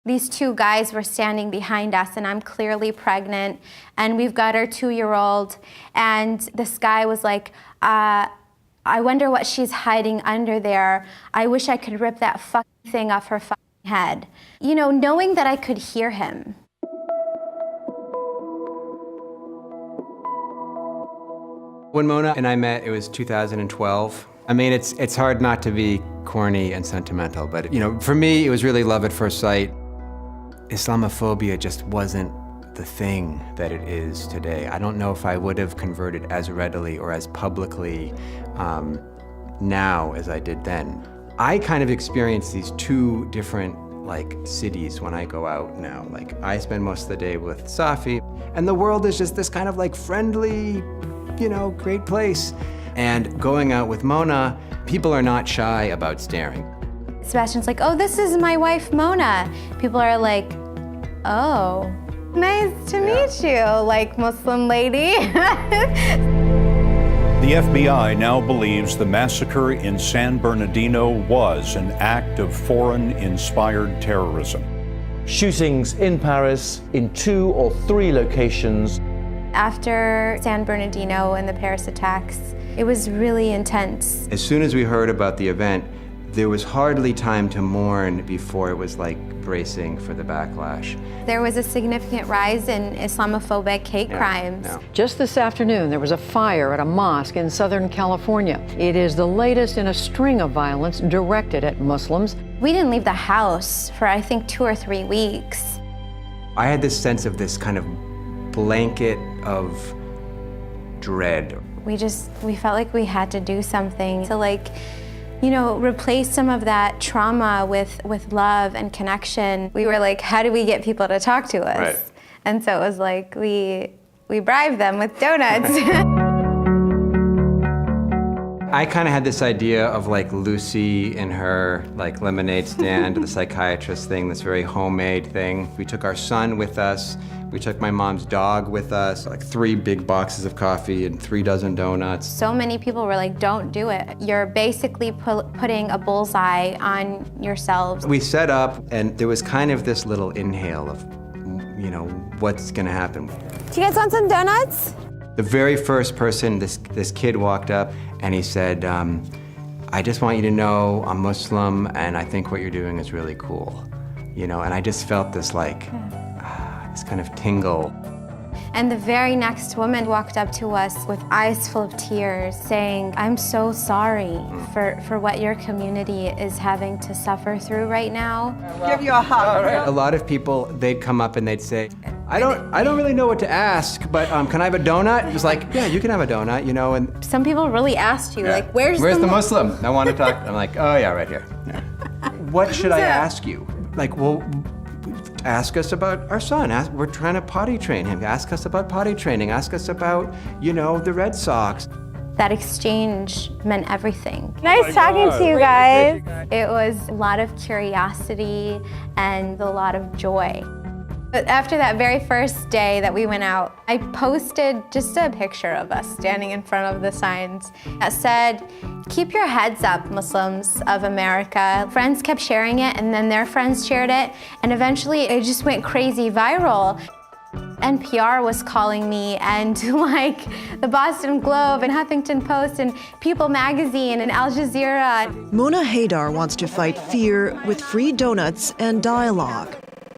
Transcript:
These two guys were standing behind us, and I'm clearly pregnant, and we've got our 2-year-old, and this guy was like, I wonder what she's hiding under there. I wish I could rip that fucking thing off her fucking head. You know, knowing that I could hear him. When Mona and I met, it was 2012. I mean, it's hard not to be corny and sentimental, but you know, for me, it was really love at first sight. Islamophobia just wasn't the thing that it is today. I don't know if I would have converted as readily or as publicly now as I did then. I kind of experience these two different cities when I go out now. Like, I spend most of the day with Safi, and the world is just this kind of friendly, you know, great place. And going out with Mona, people are not shy about staring. Sebastian's like, oh, this is my wife, Mona. People are like, oh, nice to meet you, like Muslim lady. The FBI now believes the massacre in San Bernardino was an act of foreign-inspired terrorism. Shootings in Paris in 2 or 3 locations. After San Bernardino and the Paris attacks, it was really intense. As soon as we heard about the event, there was hardly time to mourn before it was like bracing for the backlash. There was a significant rise in Islamophobic hate crimes. Just this afternoon, there was a fire at a mosque in Southern California. It is the latest in a string of violence directed at Muslims. We didn't leave the house for, I think, 2 or 3 weeks. I had this sense of this kind of blanket of dread. We felt like we had to do something to you know, replace some of that trauma with love and connection. We were like, how do we get people to talk to us? Right. And so it was like, we bribed them with donuts. I kind of had this idea of Lucy and her lemonade stand, the psychiatrist thing, this very homemade thing. We took our son with us. We took my mom's dog with us, 3 big boxes of coffee and 3 dozen donuts. So many people were like, don't do it. You're basically putting a bullseye on yourselves. We set up, and there was kind of this little inhale of, you know, what's gonna happen. Do you guys want some donuts? The very first person, this kid walked up and he said, I just want you to know I'm Muslim and I think what you're doing is really cool. You know, and I just felt this this kind of tingle. And the very next woman walked up to us with eyes full of tears saying, I'm so sorry for what your community is having to suffer through right now. Give you a hug. A lot of people, they'd come up and they'd say, I don't really know what to ask, but can I have a donut? It was like, yeah, you can have a donut, you know. And some people really asked you, where's the Muslim? I want to talk. I'm like, oh yeah, right here. Yeah. What should I ask you? Well, ask us about our son. We're trying to potty train him. Ask us about potty training. Ask us about, you know, the Red Sox. That exchange meant everything. Nice talking to you guys. It was a lot of curiosity and a lot of joy. But after that very first day that we went out, I posted just a picture of us standing in front of the signs that said, keep your heads up, Muslims of America. Friends kept sharing it, and then their friends shared it, and eventually it just went crazy viral. NPR was calling me, and the Boston Globe and Huffington Post and People Magazine and Al Jazeera. Mona Haydar wants to fight fear with free donuts and dialogue.